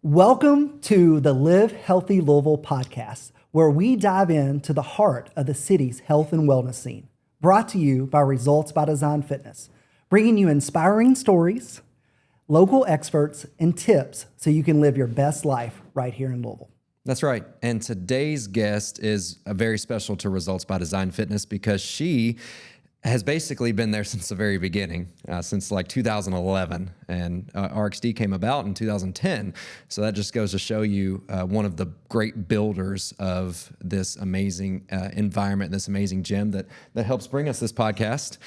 Welcome to the Live Healthy Louisville podcast, where we dive into the heart of the city's health and wellness scene. Brought to you by Results by Design Fitness, bringing you inspiring stories, local experts, and tips so you can live your best life right here in Louisville. That's right. And today's guest is very special to Results by Design Fitness because she has basically been there since the very beginning, since like 2011. And RxD came about in 2010. So that just goes to show you one of the great builders of this amazing environment, this amazing gym that helps bring us this podcast,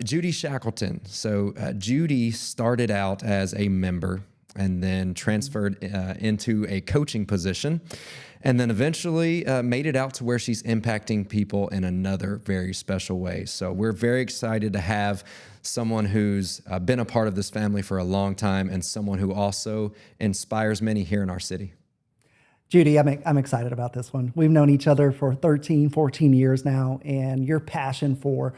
Judy Shackleton. So Judy started out as a member and then transferred into a coaching position, and then eventually made it out to where she's impacting people in another very special way. So we're very excited to have someone who's been a part of this family for a long time and someone who also inspires many here in our city. Judy, I'm excited about this one. We've known each other for 13, 14 years now, and your passion for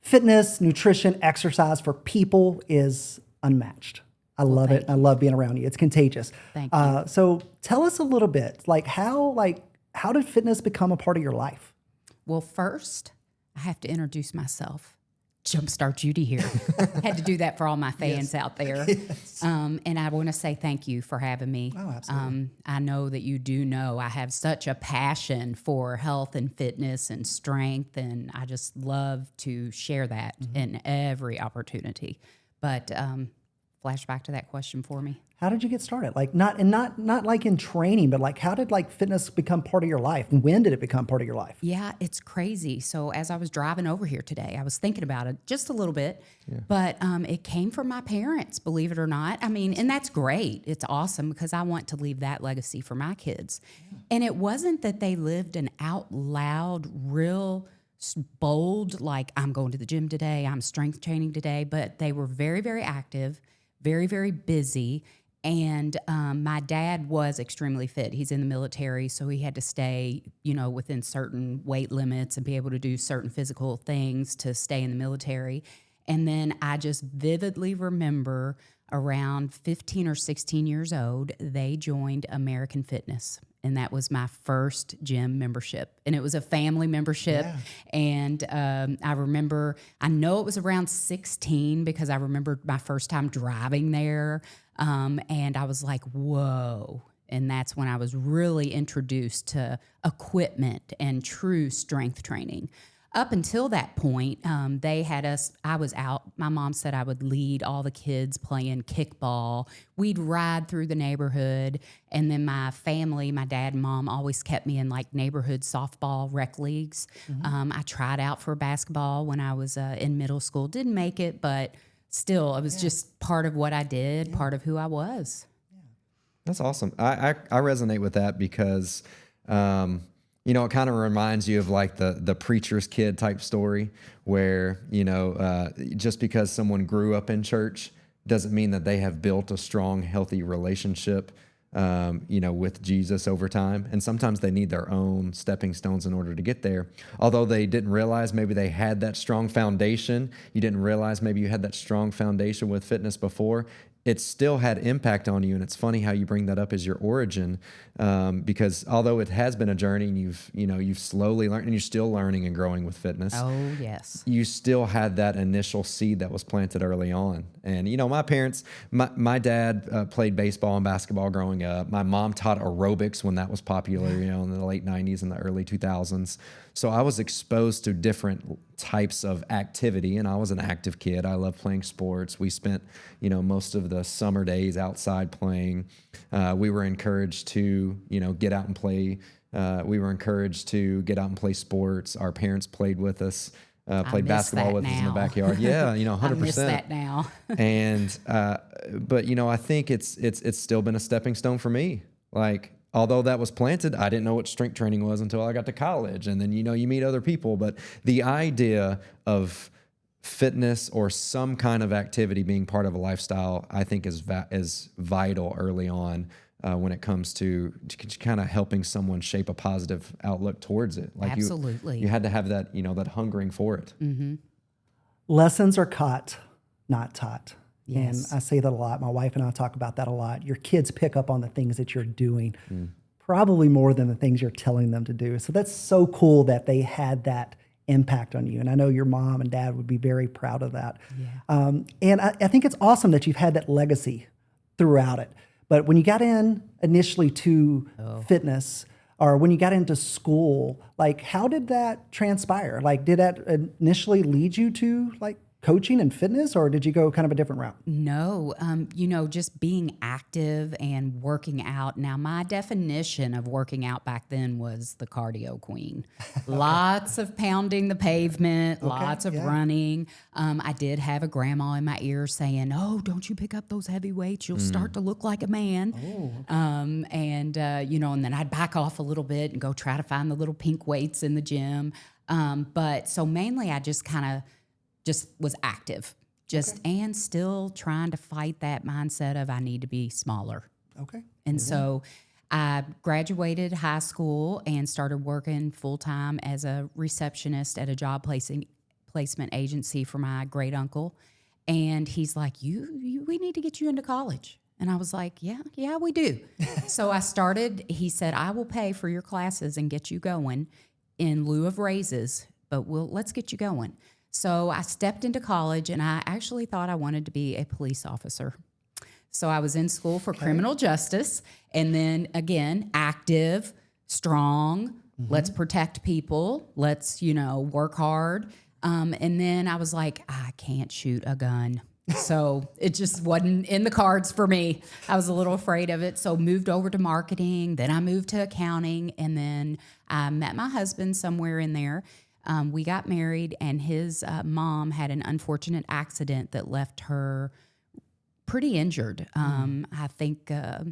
fitness, nutrition, exercise for people is unmatched. I love it. I love being around you. It's contagious. Thank you. So tell us a little bit, how did fitness become a part of your life? Well, first, I have to introduce myself. Jumpstart Judy here. Had to do that for all my fans out there. Yes. And I want to say thank you for having me. Oh, absolutely. I know that you do know I have such a passion for health and fitness and strength, and I just love to share that in every opportunity. But flashback to that question for me. How did you get started? Not like in training, but how did fitness become part of your life? And when did it become part of your life? Yeah, it's crazy. So as I was driving over here today, I was thinking about it just a little bit, but it came from my parents, believe it or not. I mean, and that's great. It's awesome because I want to leave that legacy for my kids. Yeah. And it wasn't that they lived an out loud, real bold, like I'm going to the gym today, I'm strength training today, but they were very, very active, very, very busy. And my dad was extremely fit. He's in the military, so he had to stay, within certain weight limits and be able to do certain physical things to stay in the military. And then I just vividly remember around 15 or 16 years old, they joined American Fitness. And that was my first gym membership. And it was a family membership. Yeah. And I know it was around 16 because I remembered my first time driving there. And I was like, whoa. And that's when I was really introduced to equipment and true strength training. Up until that point, they had us, I was out. My mom said I would lead all the kids playing kickball. We'd ride through the neighborhood. And then my family, my dad and mom always kept me in neighborhood softball rec leagues. Mm-hmm. I tried out for basketball when I was in middle school. Didn't make it, but still, it was just part of what I did, part of who I was. Yeah. That's awesome. I resonate with that because it kind of reminds you of the preacher's kid type story where, just because someone grew up in church doesn't mean that they have built a strong, healthy relationship, with Jesus over time. And sometimes they need their own stepping stones in order to get there. Although they didn't realize maybe they had that strong foundation. You didn't realize maybe you had that strong foundation with fitness before. It still had impact on you. And it's funny how you bring that up as your origin, because although it has been a journey and you've slowly learned and you're still learning and growing with fitness. Oh, yes. You still had that initial seed that was planted early on. And, my parents, my dad played baseball and basketball growing up. My mom taught aerobics when that was popular, in the late 90s and the early 2000s. So I was exposed to different types of activity, and I was an active kid. I loved playing sports. We spent, most of the summer days outside playing. We were encouraged to, get out and play. We were encouraged to get out and play sports. Our parents played with us, played basketball with us in the backyard. Yeah, 100%. I miss that now. And, but I think it's still been a stepping stone for me. Although that was planted, I didn't know what strength training was until I got to college. And then, you meet other people. But the idea of fitness or some kind of activity being part of a lifestyle, I think is vital early on when it comes to kind of helping someone shape a positive outlook towards it. Absolutely. You had to have that, that hungering for it. Mm-hmm. Lessons are caught, not taught. Yes. And I say that a lot. My wife and I talk about that a lot. Your kids pick up on the things that you're doing, probably more than the things you're telling them to do. So that's so cool that they had that impact on you. And I know your mom and dad would be very proud of that. And I think it's awesome that you've had that legacy throughout it. But when you got in initially to fitness, or when you got into school, like how did that transpire? Like did that initially lead you to like coaching and fitness, or did you go kind of a different route? No, just being active and working out. Now, my definition of working out back then was the cardio queen. Lots of pounding the pavement, lots of running. I did have a grandma in my ear saying, "Oh, don't you pick up those heavy weights? You'll start to look like a man." And then I'd back off a little bit and go try to find the little pink weights in the gym. But so mainly I just kind of was active, and still trying to fight that mindset of I need to be smaller. Okay. And so I graduated high school and started working full time as a receptionist at a job placement agency for my great uncle. And he's like, we need to get you into college. And I was like, yeah, we do. So I started, he said, I will pay for your classes and get you going in lieu of raises, but let's get you going. So I stepped into college, and I actually thought I wanted to be a police officer. So I was in school for criminal justice, and then again, active, strong, let's protect people, let's, work hard. And then I was like, I can't shoot a gun. So it just wasn't in the cards for me. I was a little afraid of it. So moved over to marketing, then I moved to accounting, and then I met my husband somewhere in there. We got married, and his mom had an unfortunate accident that left her pretty injured. I think, I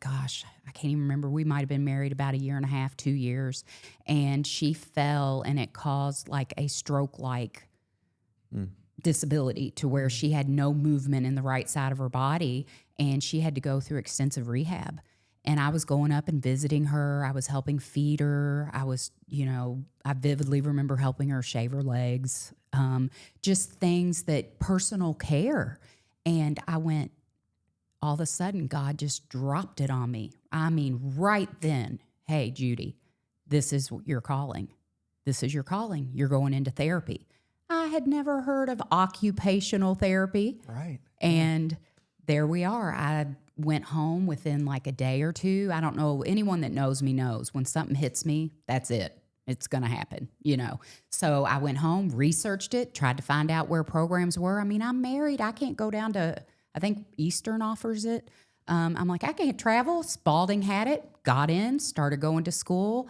can't even remember. We might have been married about 1.5 years, 2 years. And she fell, and it caused like a stroke-like disability to where she had no movement in the right side of her body, and she had to go through extensive rehab. And I was going up and visiting her. I was helping feed her. I was, I vividly remember helping her shave her legs, just things that personal care. And I went, all of a sudden, God just dropped it on me. I mean, right then, hey, Judy, this is your calling. This is your calling. You're going into therapy. I had never heard of occupational therapy. Right. And there we are. I went home within like a day or two. I don't know. Anyone that knows me knows when something hits me, that's it. It's going to happen, So I went home, researched it, tried to find out where programs were. I mean, I'm married. I can't go down to, I think Eastern offers it. I'm like, I can't travel. Spalding had it, got in, started going to school,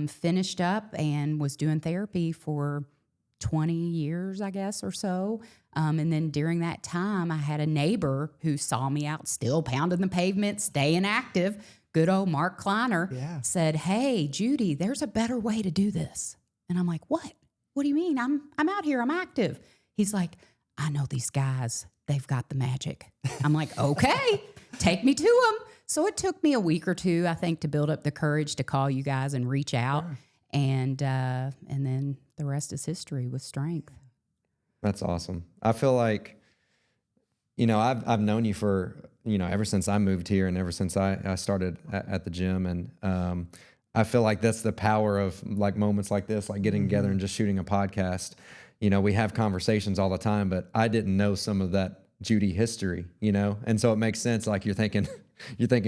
finished up, and was doing therapy for 20 years, I guess, or so. And then during that time, I had a neighbor who saw me out still pounding the pavement, staying active. Good old Mark Kleiner said, "Hey, Judy, there's a better way to do this." And I'm like, "What? What do you mean? I'm out here. I'm active." He's like, "I know these guys. They've got the magic." I'm like, "Okay, take me to them." So it took me a week or two, I think, to build up the courage to call you guys and reach out. And then the rest is history with strength. That's awesome. I feel like, I've known you for, ever since I moved here and ever since I started at the gym. And I feel like that's the power of like moments like this, like getting together and just shooting a podcast. We have conversations all the time, but I didn't know some of that Judy history, and so it makes sense. Like you're thinking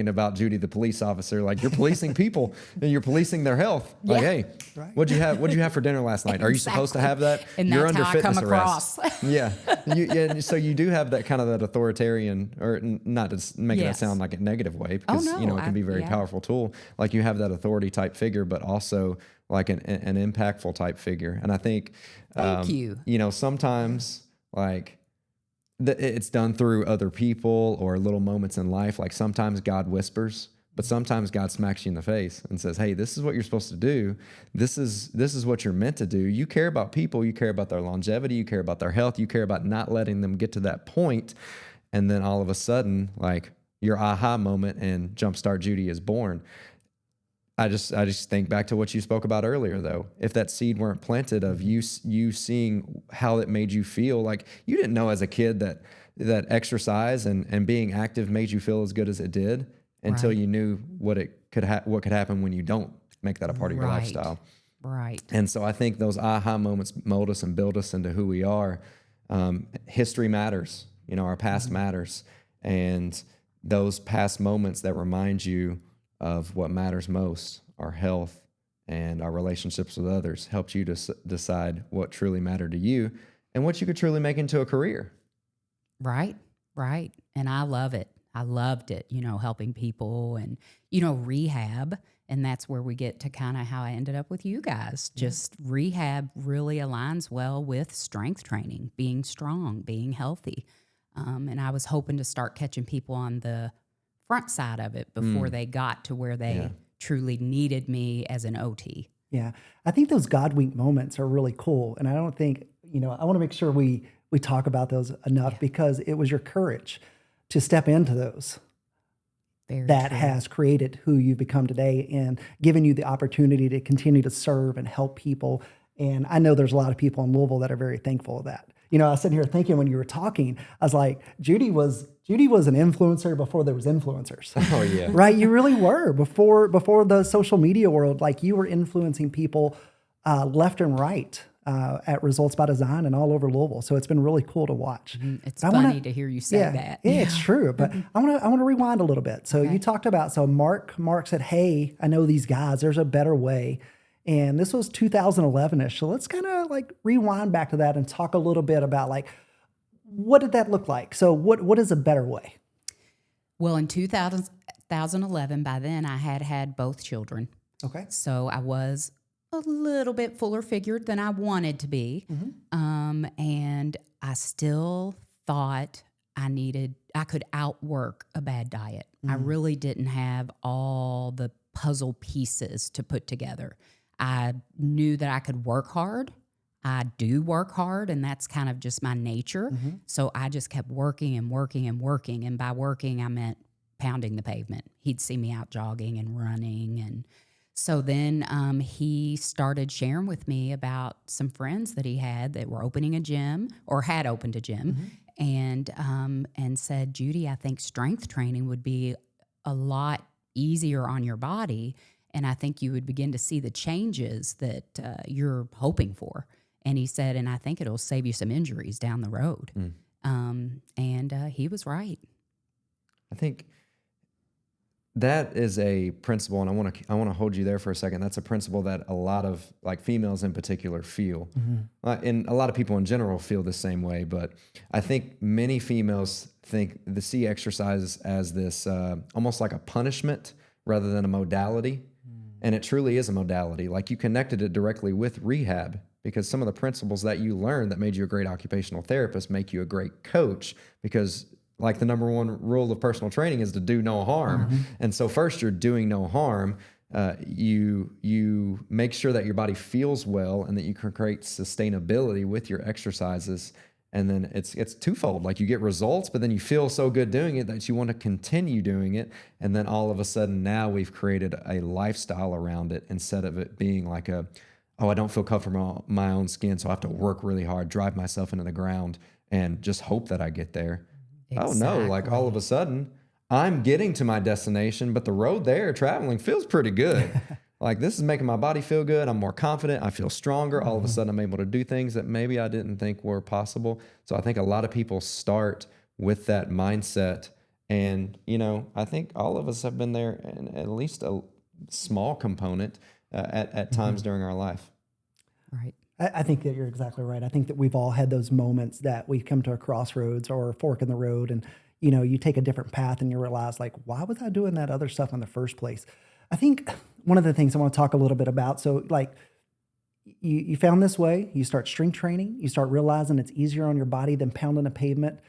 about Judy, the police officer, like you're policing people and you're policing their health. Like, hey, what'd you have for dinner last night? Are you supposed to have that? And you're that's under how fitness I come across. arrest. Yeah. So you do have that kind of that authoritarian, or not to make it sound like a negative way, because it can be a very powerful tool. Like you have that authority type figure, but also like an impactful type figure. And I think, Thank you. Sometimes like, it's done through other people or little moments in life. Like sometimes God whispers, but sometimes God smacks you in the face and says, "Hey, this is what you're supposed to do. This is what you're meant to do. You care about people. You care about their longevity. You care about their health. You care about not letting them get to that point." And then all of a sudden, like your aha moment and Jumpstart Judy is born. I just think back to what you spoke about earlier, though. If that seed weren't planted of you seeing how it made you feel, like you didn't know as a kid that that exercise and being active made you feel as good as it did until Right. you knew what could happen when you don't make that a part of your Right. lifestyle. Right. And so I think those aha moments mold us and build us into who we are. History matters, our past matters. And those past moments that remind you of what matters most, our health and our relationships with others, helped you to decide what truly mattered to you and what you could truly make into a career. Right. Right. And I love it. I loved it, helping people and, rehab. And that's where we get to kind of how I ended up with you guys. Just rehab really aligns well with strength training, being strong, being healthy. And I was hoping to start catching people on the front side of it before they got to where they truly needed me as an OT. Yeah. I think those God wink moments are really cool. And I don't think, I want to make sure we talk about those enough because it was your courage to step into those Very that true. has created who you've become today and given you the opportunity to continue to serve and help people. And I know there's a lot of people in Louisville that are very thankful of that. I was sitting here thinking when you were talking, I was like, Judy was an influencer before there was influencers. Oh yeah. Right? You really were before the social media world. Like you were influencing people left and right at Results by Design and all over Louisville. So it's been really cool to watch. It's But funny to hear you say that. Yeah, it's true. But I want to rewind a little bit. So you talked about, Mark said, hey, I know these guys, there's a better way. And this was 2011-ish. So let's kind of like rewind back to that and talk a little bit about like, what did that look like? So what is a better way? Well, in 2011, by then I had both children. Okay. So I was a little bit fuller figured than I wanted to be. And I still thought I could outwork a bad diet. I really didn't have all the puzzle pieces to put together. I knew that I could work hard. I do work hard, and that's kind of just my nature. So I just kept working and working and working. And by working, I meant pounding the pavement. He'd see me out jogging and running. And so then he started sharing with me about some friends that he had that were opening a gym or had opened a gym and said, Judy, I think strength training would be a lot easier on your body. And I think you would begin to see the changes that you're hoping for. And he said, and I think it'll save you some injuries down the road. And he was right. I think that is a principle, and I want to hold you there for a second. That's a principle that a lot of like females in particular feel, and a lot of people in general feel the same way. But I think many females see exercise as this almost like a punishment rather than a modality, and it truly is a modality. Like you connected it directly with rehab because some of the principles that you learned that made you a great occupational therapist make you a great coach because. Like the number one rule of personal training is to do no harm. And so first you're doing no harm. You make sure that your body feels well and that you can create sustainability with your exercises. And then it's twofold. Like you get results, but then you feel so good doing it that you want to continue doing it. And then all of a sudden now we've created a lifestyle around it instead of it being like I don't feel comfortable in my own skin, so I have to work really hard, drive myself into the ground and just hope that I get there. Exactly. Oh no, like all of a sudden I'm getting to my destination, but the road there traveling feels pretty good. Like this is making my body feel good. I'm more confident. I feel stronger. All of a sudden I'm able to do things that maybe I didn't think were possible. So I think a lot of people start with that mindset. And, I think all of us have been there in at least a small component at times during our life. Right. I think that you're exactly right. I think that we've all had those moments that we come to a crossroads or a fork in the road and, you take a different path and you realize like, why was I doing that other stuff in the first place? I think one of the things I want to talk a little bit about, so like you found this way, you start strength training, you start realizing it's easier on your body than pounding a pavement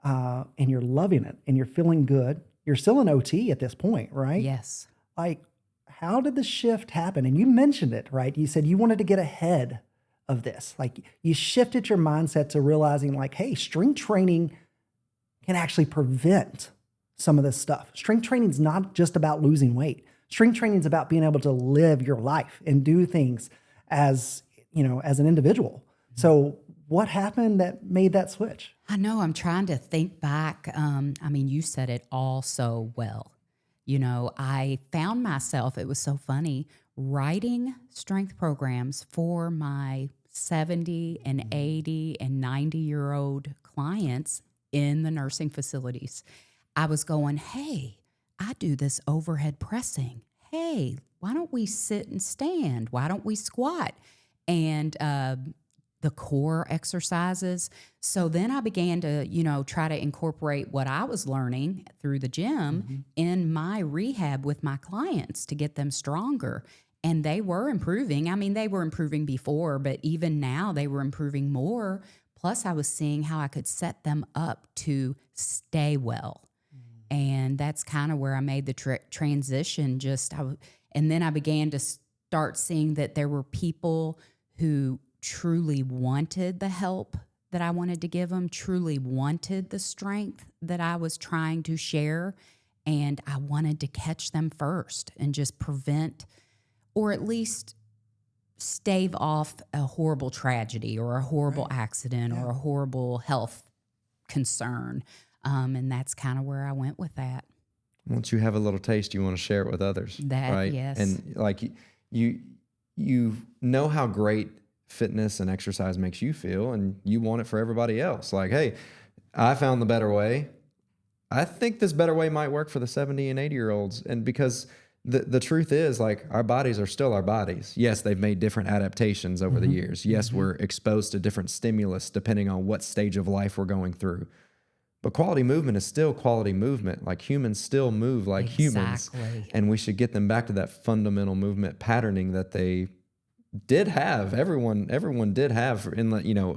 and you're loving it and you're feeling good. You're still an OT at this point, right? Yes. Like, how did the shift happen? And you mentioned it, right? You said you wanted to get ahead of this. Like you shifted your mindset to realizing like, hey, strength training can actually prevent some of this stuff. Strength training is not just about losing weight. Strength training is about being able to live your life and do things as an individual. So what happened that made that switch? I know, I'm trying to think back. I mean, you said it all so well. You know, I found myself, it was so funny, writing strength programs for my 70 and 80 and 90-year-old clients in the nursing facilities. I was going, hey, I do this overhead pressing. Hey, why don't we sit and stand? Why don't we squat? And the core exercises. So then I began to, try to incorporate what I was learning through the gym in my rehab with my clients to get them stronger. And they were improving. I mean, they were improving before, but even now they were improving more. Plus, I was seeing how I could set them up to stay well. And that's kind of where I made the transition. And then I began to start seeing that there were people who truly wanted the help that I wanted to give them, truly wanted the strength that I was trying to share. And I wanted to catch them first and just prevent, or at least stave off a horrible tragedy or a horrible accident or a horrible health concern. And that's kind of where I went with that. Once you have a little taste, you want to share it with others. Right? Yes. And like you know how great fitness and exercise makes you feel, and you want it for everybody else. Like, hey, I found the better way. I think this better way might work for the 70 and 80-year-olds. And because the truth is, like, our bodies are still our bodies. Yes, they've made different adaptations over the years. Yes, we're exposed to different stimulus depending on what stage of life we're going through. But quality movement is still quality movement. Like, humans still move like humans. And we should get them back to that fundamental movement patterning that they did have. Everyone did have.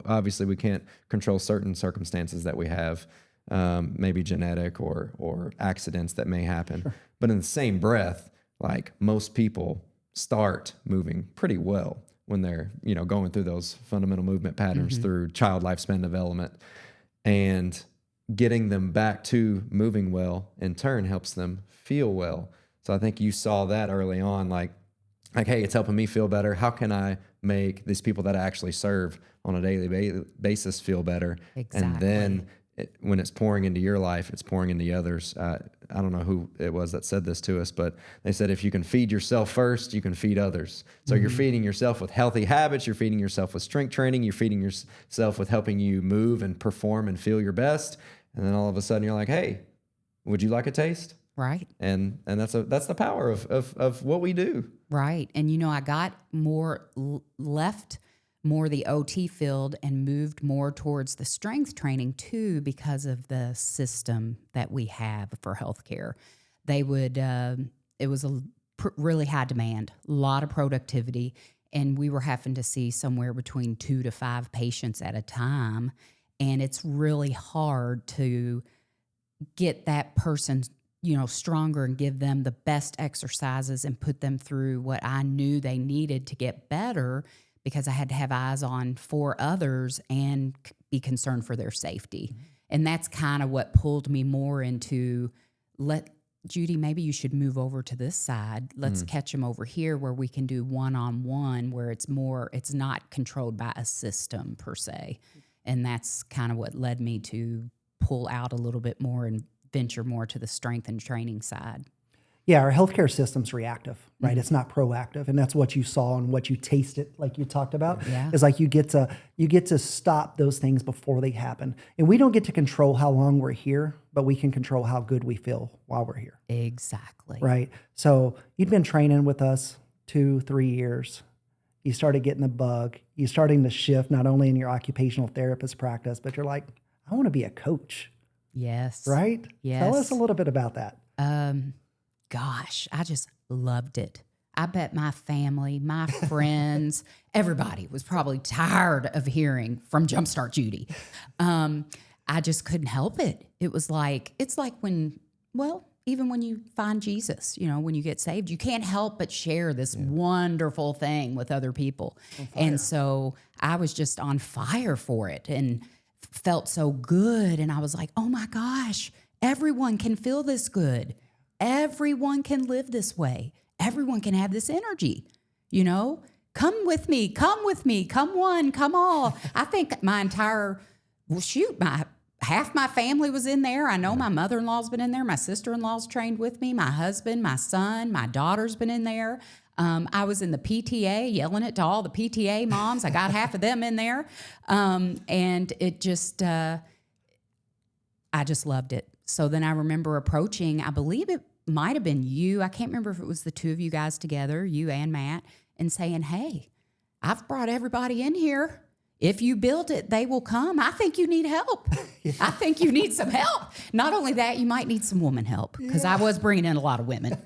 Obviously we can't control certain circumstances that we have, maybe genetic or accidents that may happen. Sure. But in the same breath, like, most people start moving pretty well when they're, going through those fundamental movement patterns through child lifespan development. And getting them back to moving well in turn helps them feel well. So I think you saw that early on, like, hey, it's helping me feel better. How can I make these people that I actually serve on a daily basis feel better? Exactly. And then when it's pouring into your life, it's pouring into others. I don't know who it was that said this to us, but they said, if you can feed yourself first, you can feed others. So you're feeding yourself with healthy habits. You're feeding yourself with strength training. You're feeding yourself with helping you move and perform and feel your best. And then all of a sudden you're like, hey, would you like a taste? Right. And that's the power of what we do. Right. And, I got left more the OT field and moved more towards the strength training too, because of the system that we have for healthcare. They would, it was a really high demand, a lot of productivity, and we were having to see somewhere between 2 to 5 patients at a time. And it's really hard to get that person, stronger and give them the best exercises and put them through what I knew they needed to get better, because I had to have eyes on 4 others and be concerned for their safety. And that's kind of what pulled me more into, Judy, maybe you should move over to this side. Let's catch them over here where we can do one-on-one, where it's not controlled by a system per se. And that's kind of what led me to pull out a little bit more and venture more to the strength and training side. Yeah, our healthcare system's reactive, right? It's not proactive, and that's what you saw and what you tasted, like you talked about. Yeah. Is like you get to stop those things before they happen, and we don't get to control how long we're here, but we can control how good we feel while we're here. Exactly. Right. So you'd been training with us 2-3 years. You started getting the bug. You starting to shift not only in your occupational therapist practice, but you're like, I want to be a coach. Yes. Right? Yes. Tell us a little bit about that. Gosh, I just loved it. I bet my family, my friends, everybody was probably tired of hearing from Jumpstart Judy. I just couldn't help it. It's like even when you find Jesus, when you get saved, you can't help but share this wonderful thing with other people. And so I was just on fire for it and felt so good. And I was like, oh my gosh, everyone can feel this good. Everyone can live this way. Everyone can have this energy, Come with me, come one, come all. I think my half my family was in there. I know my mother-in-law's been in there. My sister-in-law's trained with me. My husband, my son, my daughter's been in there. I was in the PTA yelling it to all the PTA moms. I got half of them in there. And it just, I just loved it. So then I remember approaching, I believe it might have been you. I can't remember if it was the two of you guys together, you and Matt, and saying, hey, I've brought everybody in here. If you build it, they will come. I think you need help. I think you need some help. Not only that, you might need some woman help, because I was bringing in a lot of women.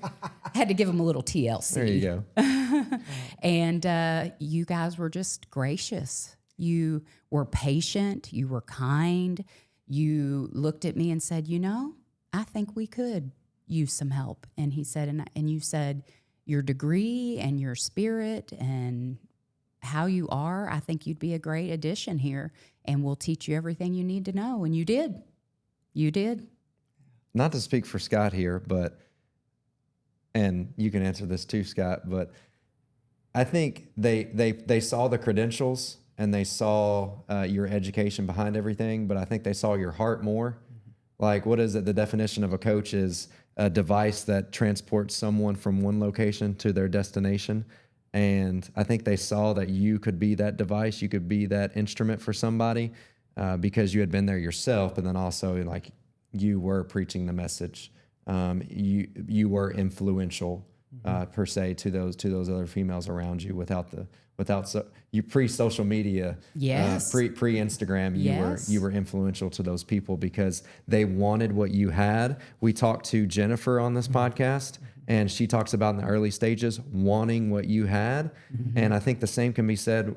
Had to give them a little TLC. There you go. And you guys were just gracious. You were patient. You were kind. You looked at me and said, I think we could use some help. And he said, and you said, your degree and your spirit and how you are, I think you'd be a great addition here, and we'll teach you everything you need to know. And you did. You did. Not to speak for Scott here, and you can answer this too, Scott, but I think they saw the credentials and they saw your education behind everything, but I think they saw your heart more. Like, what is it? The definition of a coach is a device that transports someone from one location to their destination. And I think they saw that you could be that device, you could be that instrument for somebody because you had been there yourself, but then also like you were preaching the message. You were influential per se to those other females around you without you pre-social media, yes, pre-Instagram, you were influential to those people because they wanted what you had. We talked to Jennifer on this podcast, and she talks about in the early stages wanting what you had, and I think the same can be said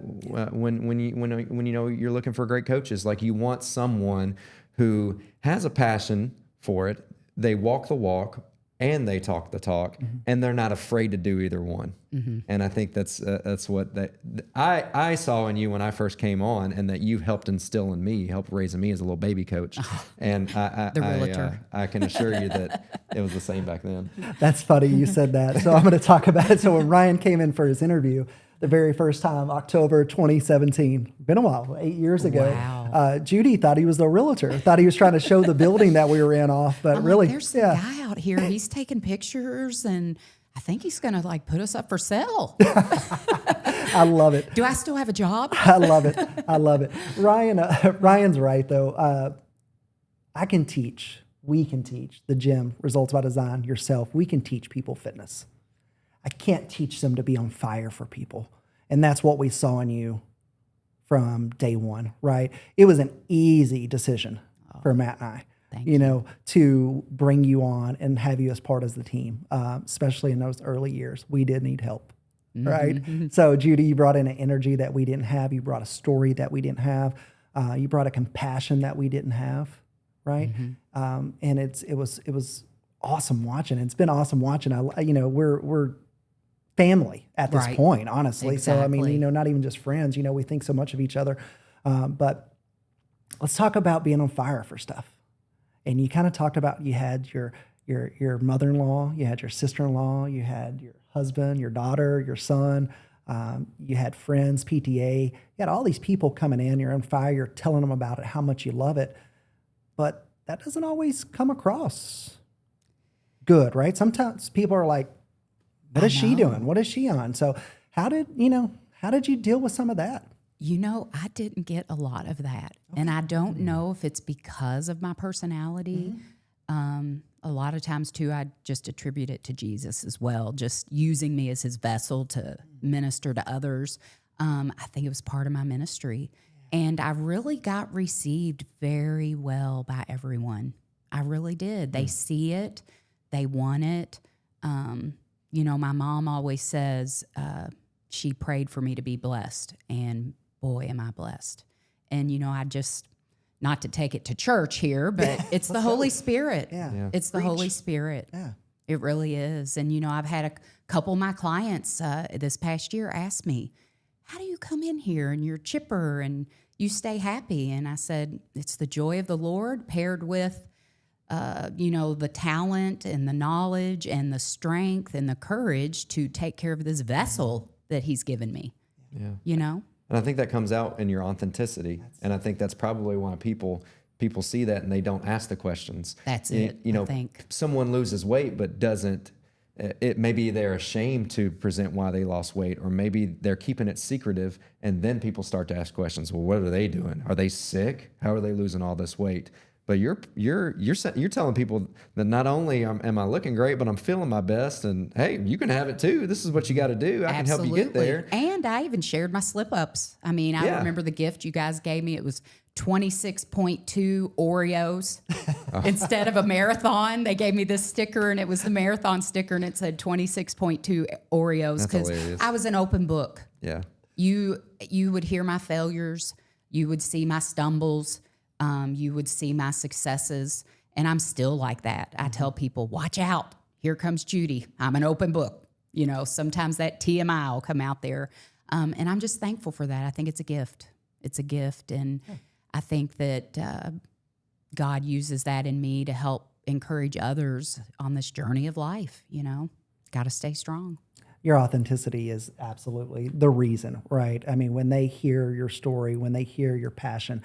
when you're looking for great coaches. Like, you want someone who has a passion for it. They walk the walk and they talk the talk, and they're not afraid to do either one. And I think that's what I saw in you when I first came on, and that you helped instill in me, helped raising me as a little baby coach. And I can assure you that it was the same back then. That's funny you said that. So I'm going to talk about it. So when Ryan came in for his interview, the very first time, October 2017, been a while, 8 years ago. Wow. Judy thought he was the realtor, thought he was trying to show the building that we were in off, but really, there's some guy out here. He's taking pictures, and I think he's going to put us up for sale. I love it. Do I still have a job? I love it. I love it. Ryan's right though. I can teach. We can teach the gym, Results by Design, yourself. We can teach people fitness. I can't teach them to be on fire for people. And that's what we saw in you from day one, right? It was an easy decision for Matt and I, Thank you. To bring you on and have you as part of the team, especially in those early years. We did need help, right? So Judy, you brought in an energy that we didn't have. You brought a story that we didn't have. You brought a compassion that we didn't have, right? And it was awesome watching. It's been awesome watching. We're family at this point, honestly. Exactly. So, I mean, not even just friends, we think so much of each other. But let's talk about being on fire for stuff. And you kind of talked about, you had your mother-in-law, you had your sister-in-law, you had your husband, your daughter, your son, you had friends, PTA, you had all these people coming in, you're on fire, you're telling them about it, how much you love it. But that doesn't always come across good, right? Sometimes people are like, what is she doing? What is she on? So how did you deal with some of that? I didn't get a lot of that. Okay. And I don't know if it's because of my personality. A lot of times too, I just attribute it to Jesus as well, just using me as his vessel to minister to others. I think it was part of my ministry. And I really got received very well by everyone. I really did. They see it. They want it. My mom always says she prayed for me to be blessed, and boy, am I blessed. And, I just, not to take it to church here, but it's the Holy Spirit. Yeah. It's the Holy Spirit. Yeah. It really is. And, I've had a couple of my clients this past year ask me, how do you come in here and you're chipper and you stay happy? And I said, it's the joy of the Lord paired with the talent and the knowledge and the strength and the courage to take care of this vessel that he's given me. Yeah. And I think that comes out in your authenticity. And I think that's probably why people people see that and they don't ask the questions. That's You- it, You know, I think. someone loses weight but doesn't. It maybe they're ashamed to present why they lost weight, or maybe they're keeping it secretive, and then people start to ask questions. Well, what are they doing? Are they sick? How are they losing all this weight? But you're telling people that not only am I looking great, but I'm feeling my best, and hey, you can have it too. This is what you got to do. I can help you get there. And I even shared my slip ups. I mean, I Yeah. remember the gift you guys gave me. It was 26.2 Oreos instead of a marathon. They gave me this sticker, and it was the marathon sticker, and it said 26.2 Oreos That's hilarious. I was an open book. Yeah. You would hear my failures. You would see my stumbles. You would see my successes. And I'm still like that. I tell people, watch out. Here comes Judy. I'm an open book. You know, sometimes that TMI will come out there. And I'm just thankful for that. I think it's a gift. It's a gift. And I think that God uses that in me to help encourage others on this journey of life. You know, got to stay strong. Your authenticity is absolutely the reason, right? I mean, when they hear your story, when they hear your passion,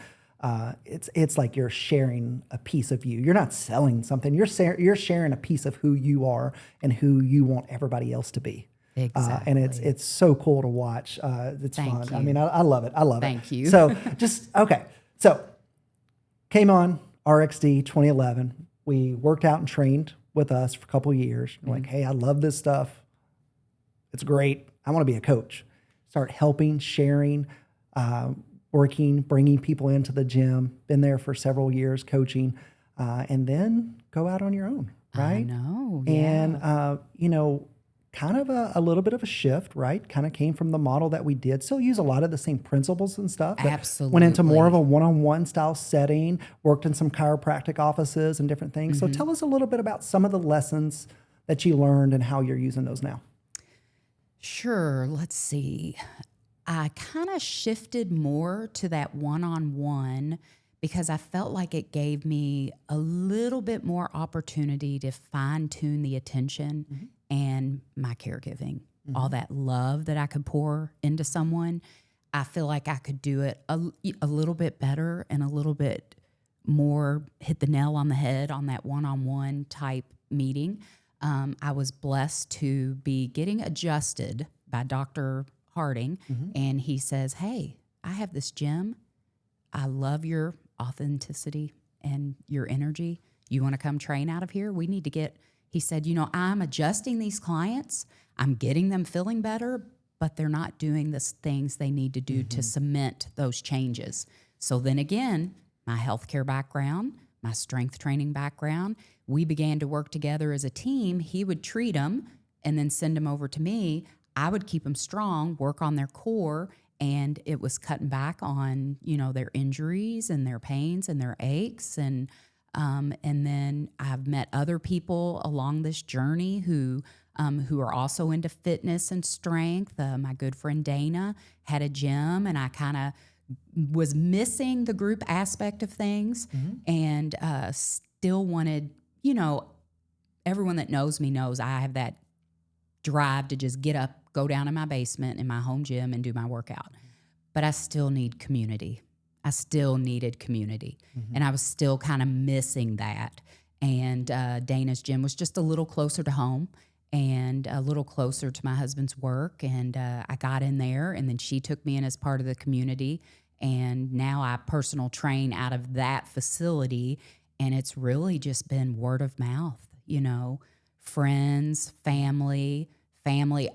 it's like you're sharing a piece of you. You're not selling something. You're sharing a piece of who you are and who you want everybody else to be. Exactly. And it's so cool to watch. It's Thank fun. you. I mean, I love it. I love it. Thank you. So okay. So came on RXD 2011. We worked out and trained with us for a couple of years. We're like, hey, I love this stuff. It's great. I want to be a coach. Start helping, sharing, working, bringing people into the gym. Been there for several years coaching, and then go out on your own, right? I know. Yeah. And, you know, kind of a little bit of a shift, right? Kind of came from the model that we did. Still use a lot of the same principles and stuff. But Absolutely. went into more of a one-on-one style setting, worked in some chiropractic offices and different things. So tell us a little bit about some of the lessons that you learned and how you're using those now. Sure. Let's see. I kind of shifted more to that one-on-one because I felt like it gave me a little bit more opportunity to fine-tune the attention and my caregiving. All that love that I could pour into someone, I feel like I could do it a little bit better and a little bit more hit the nail on the head on that one-on-one type meeting. I was blessed to be getting adjusted by Dr. Harding, and he says, hey, I have this gym. I love your authenticity and your energy. You want to come train out of here? We need to get, he said, you know, I'm adjusting these clients. I'm getting them feeling better, but they're not doing the things they need to do to cement those changes. So then again, my healthcare background, my strength training background, we began to work together as a team. He would treat them and then send them over to me. I would keep them strong, work on their core, and it was cutting back on, you know, their injuries and their pains and their aches. And then I've met other people along this journey who are also into fitness and strength. My good friend Dana had a gym, and I kind of was missing the group aspect of things and still wanted, you know, everyone that knows me knows I have that drive to just get up, go down in my basement in my home gym and do my workout. But I still need community. I still needed community. And I was still kind of missing that. And Dana's gym was just a little closer to home and a little closer to my husband's work. And I got in there, and then she took me in as part of the community. And now I personal train out of that facility. And it's really just been word of mouth, you know, friends, family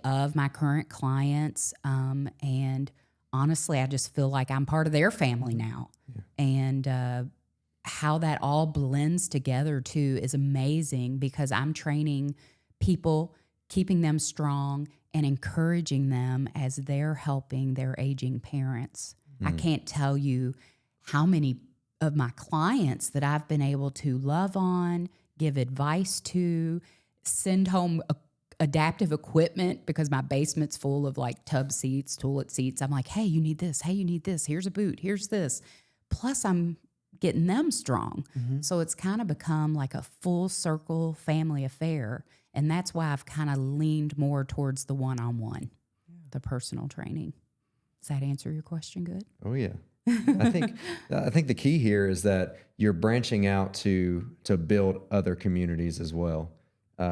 of my current clients. And honestly, I just feel like I'm part of their family now. And how that all blends together too is amazing, because I'm training people, keeping them strong and encouraging them as they're helping their aging parents. I can't tell you how many of my clients that I've been able to love on, give advice to, send home adaptive equipment, because my basement's full of like tub seats, toilet seats. I'm like, hey, you need this. Hey, you need this. Here's a boot. Here's this. Plus I'm getting them strong. So it's kind of become like a full circle family affair. And that's why I've kind of leaned more towards the one-on-one, the personal training. Does that answer your question good? Oh, yeah. I think the key here is that you're branching out to build other communities as well.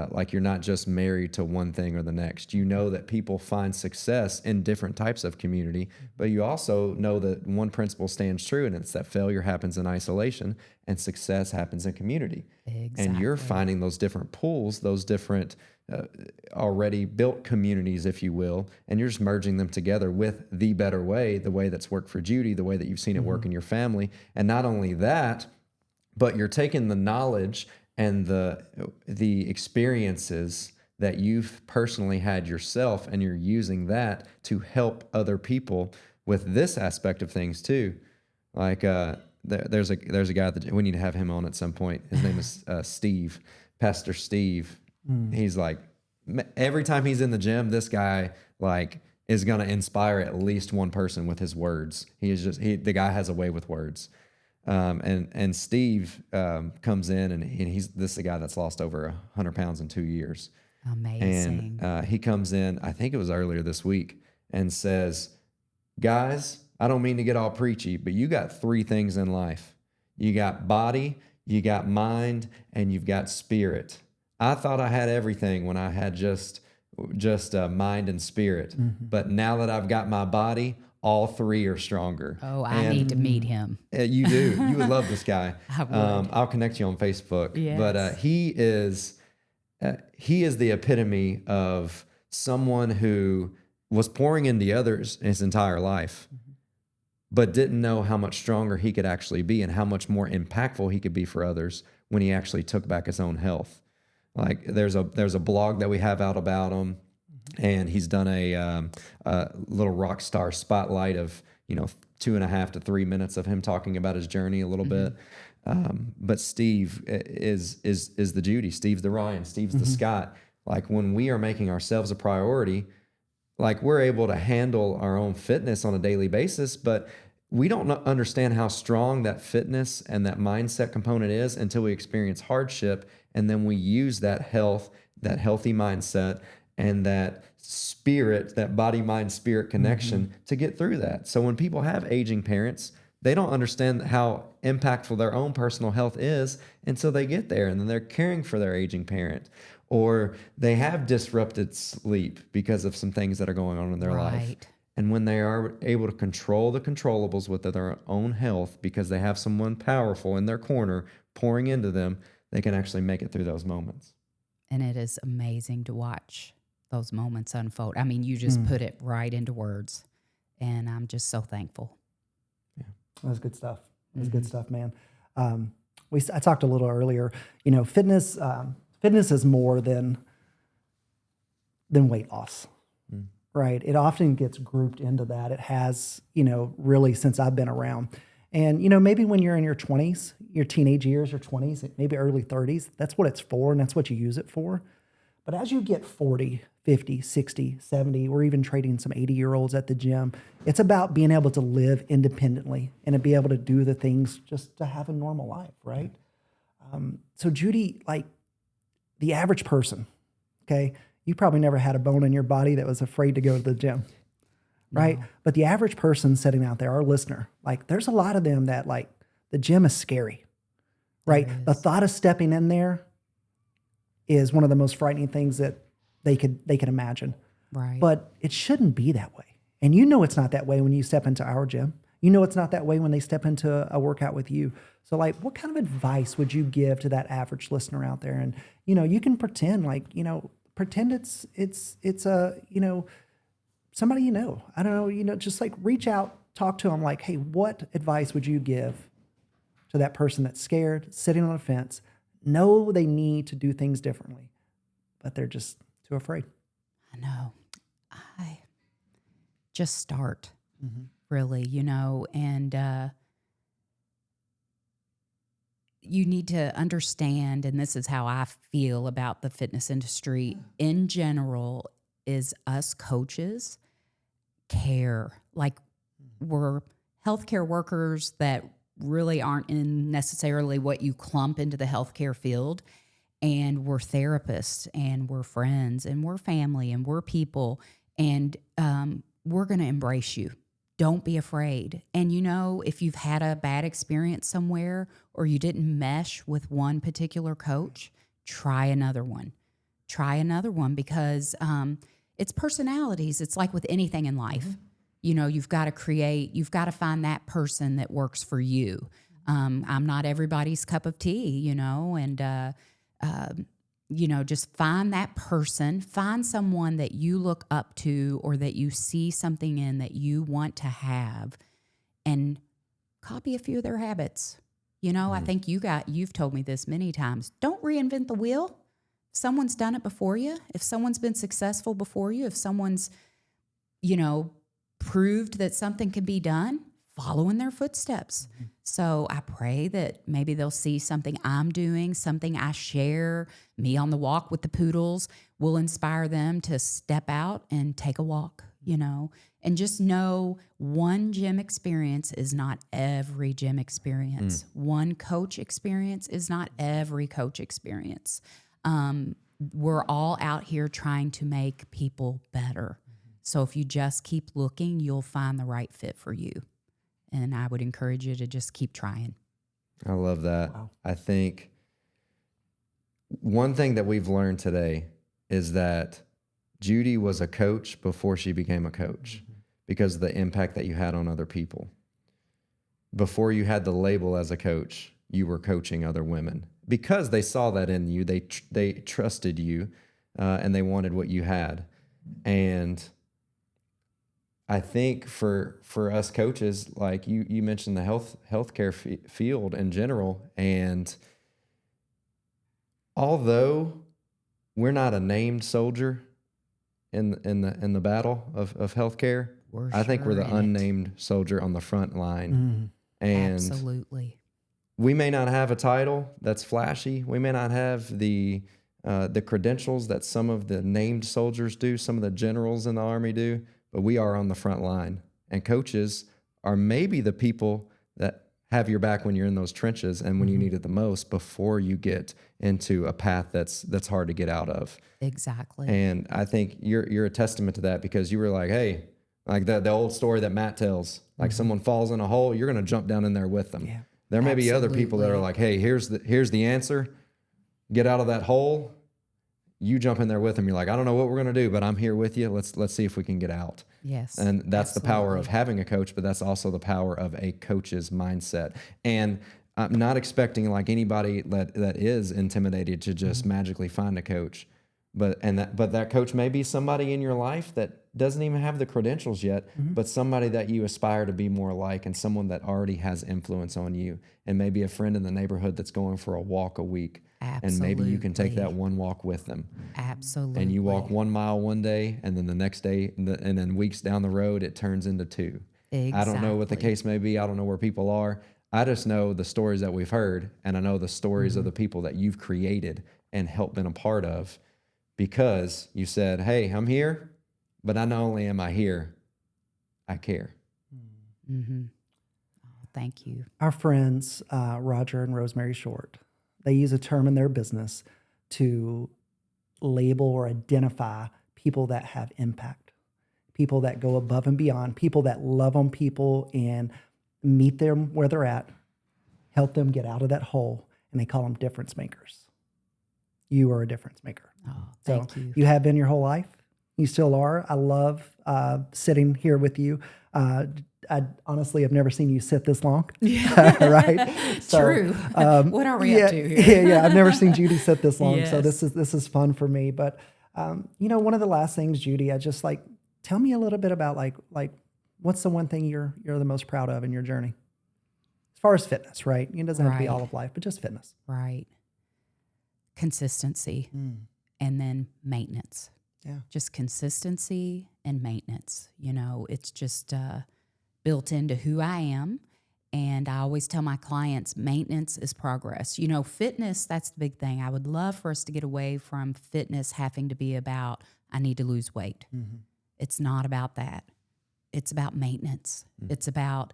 Like you're not just married to one thing or the next. You know that people find success in different types of community, but you also know that one principle stands true, and it's that failure happens in isolation and success happens in community. Exactly. And you're finding those different pools, those different already built communities, if you will, and you're just merging them together with the better way, the way that's worked for Judy, the way that you've seen it work in your family. And not only that, but you're taking the knowledge and the experiences that you've personally had yourself, and you're using that to help other people with this aspect of things too. Like there's a guy that we need to have him on at some point. His name is Steve, Pastor Steve. He's like, every time he's in the gym, this guy like is going to inspire at least one person with his words. The guy has a way with words. And Steve comes in, and this is a guy that's lost over 100 pounds in 2 years. Amazing. And he comes in, I think it was earlier this week, and says, guys, I don't mean to get all preachy, but you got 3 things in life. You got body, you got mind, and you've got spirit. I thought I had everything when I had just mind and spirit. But now that I've got my body, all 3 are stronger. Oh, I need to meet him. You do. You would love this guy. I would. I'll connect you on Facebook. Yes. But he is the epitome of someone who was pouring into others his entire life, but didn't know how much stronger he could actually be and how much more impactful he could be for others when he actually took back his own health. Like there's a blog that we have out about him, and he's done a little rock star spotlight of 2.5 to 3 minutes of him talking about his journey a little bit. But Steve is the Judy. Steve's the Ryan. Steve's the Scott. Like when we are making ourselves a priority, like we're able to handle our own fitness on a daily basis, but we don't understand how strong that fitness and that mindset component is until we experience hardship. And then we use that health, that healthy mindset, and that spirit, that body, mind, spirit connection to get through that. So when people have aging parents, they don't understand how impactful their own personal health is until they get there, and then they're caring for their aging parent, or they have disrupted sleep because of some things that are going on in their life. And when they are able to control the controllables with their own health because they have someone powerful in their corner pouring into them, they can actually make it through those moments. And it is amazing to watch those moments unfold. I mean, you just put it right into words, and I'm just so thankful. Yeah, that was good stuff. That was good stuff, man. I talked a little earlier. Fitness is more than weight loss, right? It often gets grouped into that. It has, really since I've been around. And, maybe when you're in your 20s, your teenage years, your 20s, maybe early 30s, that's what it's for, and that's what you use it for. But as you get 40, 50, 60, 70, we're even trading some 80-year-olds at the gym, it's about being able to live independently and to be able to do the things just to have a normal life, right? So Judy, like the average person, okay, you probably never had a bone in your body that was afraid to go to the gym. Right. No. But the average person sitting out there, our listener, like there's a lot of them that like the gym is scary, right? The thought of stepping in there is one of the most frightening things that they could imagine. Right. But it shouldn't be that way. And it's not that way when you step into our gym. It's not that way when they step into a workout with you. So like, what kind of advice would you give to that average listener out there? And, you can pretend like, pretend it's a, somebody I don't know, just like reach out, talk to them like, hey, what advice would you give to that person that's scared, sitting on a fence, know they need to do things differently, but they're just too afraid? I know. I just start, really, and you need to understand, and this is how I feel about the fitness industry in general, is us coaches care. Like we're healthcare workers that really aren't in necessarily what you clump into the healthcare field. And we're therapists, and we're friends, and we're family, and we're people. And we're going to embrace you don't be afraid. And if you've had a bad experience somewhere or you didn't mesh with one particular coach, try another one. Try another one because it's personalities. It's like with anything in life. You've got to find that person that works for you. I'm not everybody's cup of tea, and just find that person, find someone that you look up to or that you see something in that you want to have, and copy a few of their habits. I think you've told me this many times. Don't reinvent the wheel. If someone's done it before you, if someone's been successful before you, if someone's, proved that something can be done, follow in their footsteps. So I pray that maybe they'll see something I'm doing, something I share, me on the walk with the poodles will inspire them to step out and take a walk, and just know one gym experience is not every gym experience. One coach experience is not every coach experience. We're all out here trying to make people better. So if you just keep looking, you'll find the right fit for you. And I would encourage you to just keep trying. I love that. Wow. I think one thing that we've learned today is that Judy was a coach before she became a coach because of the impact that you had on other people. Before you had the label as a coach, you were coaching other women because they saw that in you. They trusted you and they wanted what you had. And I think for us coaches, like you mentioned the healthcare field in general, and although we're not a named soldier in the battle of healthcare, I think we're the unnamed soldier on the front line. And absolutely, we may not have a title that's flashy. We may not have the credentials that some of the named soldiers do, some of the generals in the Army do. But we are on the front line, and coaches are maybe the people that have your back when you're in those trenches and when you need it the most before you get into a path that's hard to get out of. Exactly. And I think you're a testament to that because you were like, hey, like the old story that Matt tells, like someone falls in a hole, you're going to jump down in there with them. Yeah. There may be other people that are like, hey, here's the answer. Get out of that hole. You jump in there with them. You're like, I don't know what we're going to do, but I'm here with you. Let's see if we can get out. Yes. And that's absolutely. the power of having a coach, but that's also the power of a coach's mindset. And I'm not expecting like anybody that is intimidated to just magically find a coach. But that coach may be somebody in your life that doesn't even have the credentials yet, but somebody that you aspire to be more like, and someone that already has influence on you, and maybe a friend in the neighborhood that's going for a walk a week. Absolutely. And maybe you can take that one walk with them. Absolutely. And you walk 1 mile one day, and then the next day, and then weeks down the road, it turns into 2. Exactly. I don't know what the case may be. I don't know where people are. I just know the stories that we've heard, and I know the stories of the people that you've created and helped been a part of, because you said, hey, I'm here, but not only am I here, I care. Mm-hmm. Oh, thank you. Our friends, Roger and Rosemary Short, they use a term in their business to label or identify people that have impact, people that go above and beyond, people that love on people and meet them where they're at, help them get out of that hole, and they call them difference makers. You are a difference maker. Oh, thank you. You have been your whole life. You still are. I love sitting here with you. I honestly have never seen you sit this long. Right? So, True. What are we up to here? yeah. I've never seen Judy sit this long. Yes. So this is fun for me. But one of the last things, Judy, I just tell me a little bit about like what's the one thing you're the most proud of in your journey? As far as fitness, right? It doesn't have to be all of life, but just fitness. Right. Consistency and then maintenance. Yeah. Just consistency and maintenance. It's just built into who I am. And I always tell my clients, maintenance is progress. Fitness, that's the big thing. I would love for us to get away from fitness having to be about, I need to lose weight. Mm-hmm. It's not about that. It's about maintenance. Mm-hmm. It's about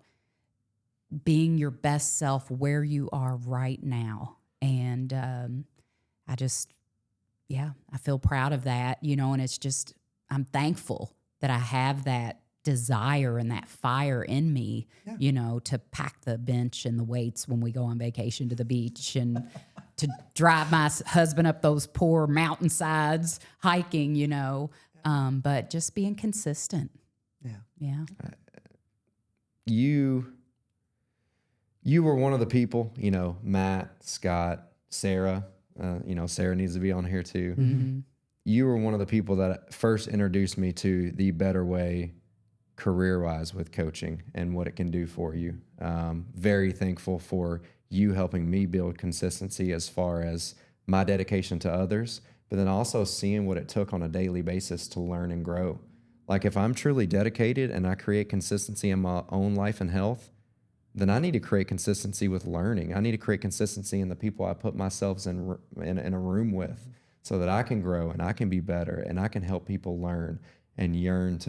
being your best self where you are right now. And I feel proud of that, and it's just, I'm thankful that I have that desire and that fire in me, to pack the bench and the weights when we go on vacation to the beach and to drive my husband up those poor mountainsides hiking, but just being consistent. Yeah. You were one of the people, Matt, Scott, Sarah, Sarah needs to be on here too. Mm-hmm. You were one of the people that first introduced me to the better way career-wise with coaching and what it can do for you. Very thankful for you helping me build consistency as far as my dedication to others, but then also seeing what it took on a daily basis to learn and grow. Like if I'm truly dedicated and I create consistency in my own life and health, then I need to create consistency with learning. I need to create consistency in the people I put myself in a room with so that I can grow and I can be better and I can help people learn and yearn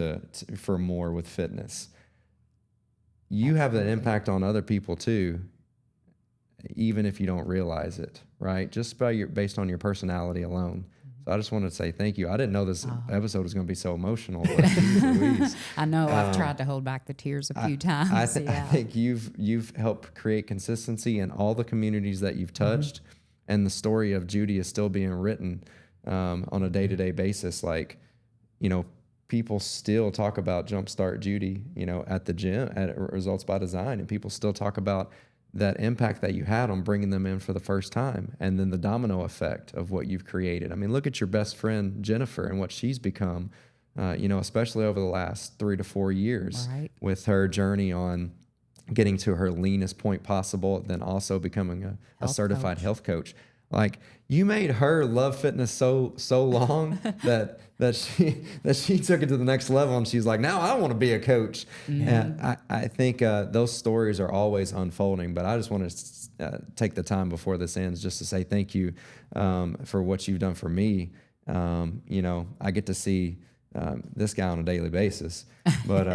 for more with fitness. You have an impact on other people too, even if you don't realize it, right? Just based on your personality alone. So I just wanted to say thank you. I didn't know this episode was going to be so emotional. But Louise, I know. I've tried to hold back the tears a few times. I think you've helped create consistency in all the communities that you've touched, and the story of Judy is still being written on a day-to-day basis. Like, people still talk about Jumpstart Judy, at the gym, at Results by Design, and people still talk about that impact that you had on bringing them in for the first time, and then the domino effect of what you've created. I mean, look at your best friend, Jennifer, and what she's become, especially over the last 3 to 4 years, right, with her journey on getting to her leanest point possible, then also becoming a certified health coach. Like, you made her love fitness so long that she took it to the next level, and she's like, now I want to be a coach. Mm-hmm. And I think those stories are always unfolding, but I just want to take the time before this ends just to say thank you for what you've done for me. I get to see this guy on a daily basis, but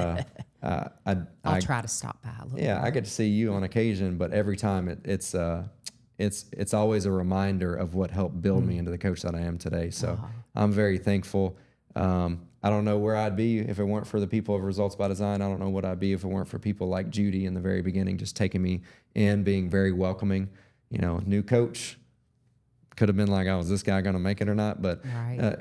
I'll try to stop by a little bit. I get to see you on occasion, but every time it's always a reminder of what helped build me into the coach that I am today. So I'm very thankful. I don't know where I'd be if it weren't for the people of Results by Design. I don't know what I'd be if it weren't for people like Judy in the very beginning, just taking me in, being very welcoming. New coach, could have been like, oh, is this guy going to make it or not? But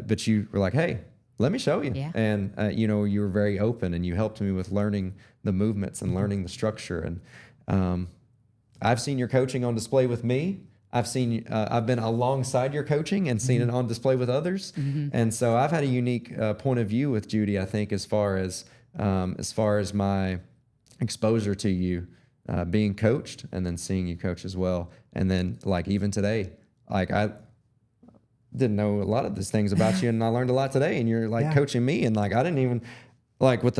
but you were like, hey, let me show you. Yeah. And, you were very open, and you helped me with learning the movements and learning the structure. And I've seen your coaching on display with me. I've been alongside your coaching and seen it on display with others. Mm-hmm. And so I've had a unique point of view with Judy, I think, as far as my exposure to you being coached, and then seeing you coach as well. And then, like, even today, like, I didn't know a lot of these things about you, and I learned a lot today, and you're like coaching me, and like, I didn't even, like, with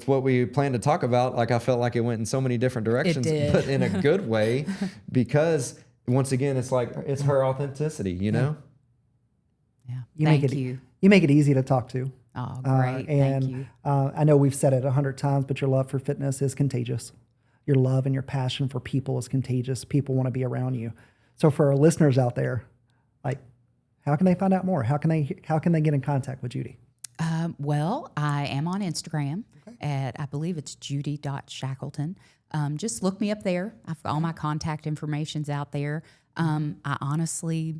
what we planned to talk about, like, I felt like it went in so many different directions, but in a good way, because once again, it's like, it's her authenticity, Yeah. You make it easy to talk to. Oh, great. And thank you. I know we've said it 100 times, but your love for fitness is contagious. Your love and your passion for people is contagious. People want to be around you. So for our listeners out there, like, how can they find out more? How can they get in contact with Judy? Well, I am on Instagram at, I believe it's judy.shackleton. Just look me up there. I've all my contact information's out there. I honestly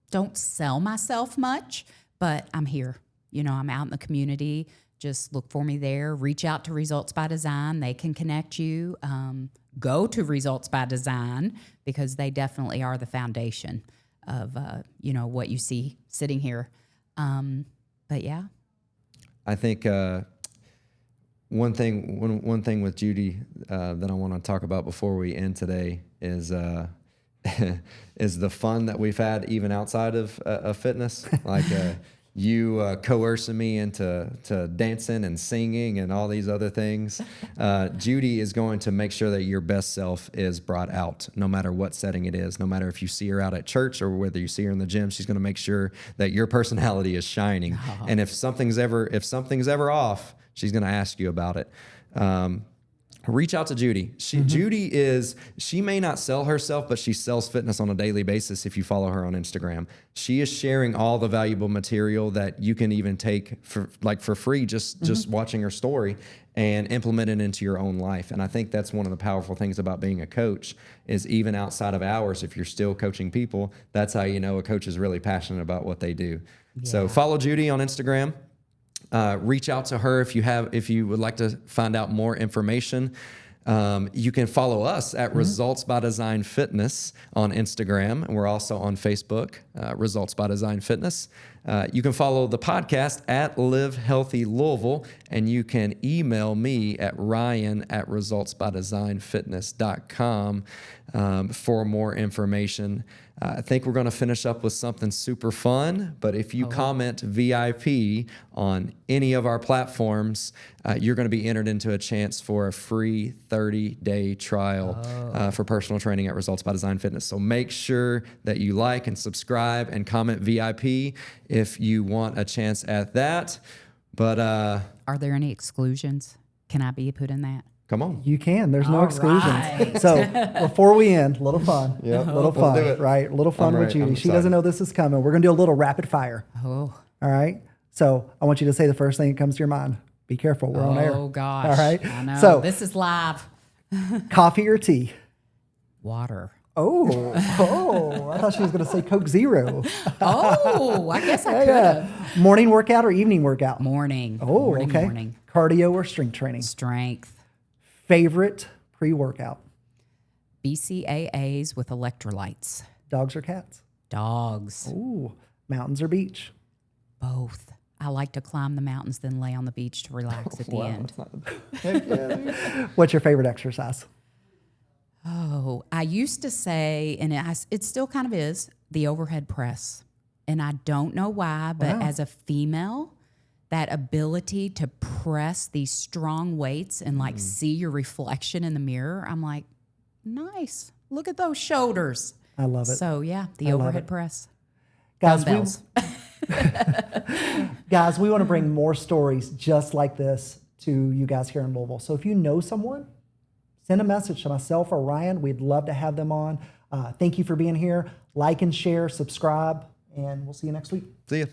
don't sell myself much, but I'm here. I'm out in the community. Just look for me there. Reach out to Results by Design. They can connect you. Go to Results by Design, because they definitely are the foundation of what you see sitting here. But yeah. I think one thing with Judy that I want to talk about before we end today is is the fun that we've had even outside of fitness. Like you coercing me into dancing and singing and all these other things. Judy is going to make sure that your best self is brought out, no matter what setting it is. No matter if you see her out at church or whether you see her in the gym, she's going to make sure that your personality is shining. Oh. And if something's ever off, she's going to ask you about it. reach out to Judy. She may not sell herself, but she sells fitness on a daily basis if you follow her on Instagram. She is sharing all the valuable material that you can even take for free, just watching her story and implement it into your own life. And I think that's one of the powerful things about being a coach is even outside of hours, if you're still coaching people, that's how you know a coach is really passionate about what they do. Yeah. So follow Judy on Instagram. Reach out to her if you would like to find out more information. You can follow us at Results by Design Fitness on Instagram, and we're also on Facebook, Results by Design Fitness. You can follow the podcast at Live Healthy Louisville, and you can email me at ryan@resultsbydesignfitness.com for more information. I think we're going to finish up with something super fun, but if you comment VIP on any of our platforms, you're going to be entered into a chance for a free 30-day trial for personal training at Results by Design Fitness. So make sure that you like and subscribe and comment VIP if you want a chance at that. But are there any exclusions? Can I be put in that? Come on. You can. There's no exclusions. Right. So before we end, a little fun. Yeah, little fun, right? A little fun with Judy. She doesn't know this is coming. We're going to do a little rapid fire. Oh. All right? So I want you to say the first thing that comes to your mind. Be careful. We're on air. Oh, gosh. All right? I know. So this is live. Coffee or tea? Water. Oh, I thought she was going to say Coke Zero. Oh, I guess I could have. Morning workout or evening workout? Morning. Oh, morning, okay. Morning. Cardio or strength training? Strength. Favorite pre-workout? BCAAs with electrolytes. Dogs or cats? Dogs. Ooh, mountains or beach? Both. I like to climb the mountains, then lay on the beach to relax at the end. What's your favorite exercise? Oh, I used to say, and it still kind of is, the overhead press. And I don't know why, but as a female, that ability to press these strong weights and like see your reflection in the mirror, I'm like, nice. Look at those shoulders. I love it. So yeah, the overhead press. Guys, dumbbells. Guys, we want to bring more stories just like this to you guys here in Louisville. So if you know someone, send a message to myself or Ryan. We'd love to have them on. Thank you for being here. Like and share, subscribe, and we'll see you next week. See you.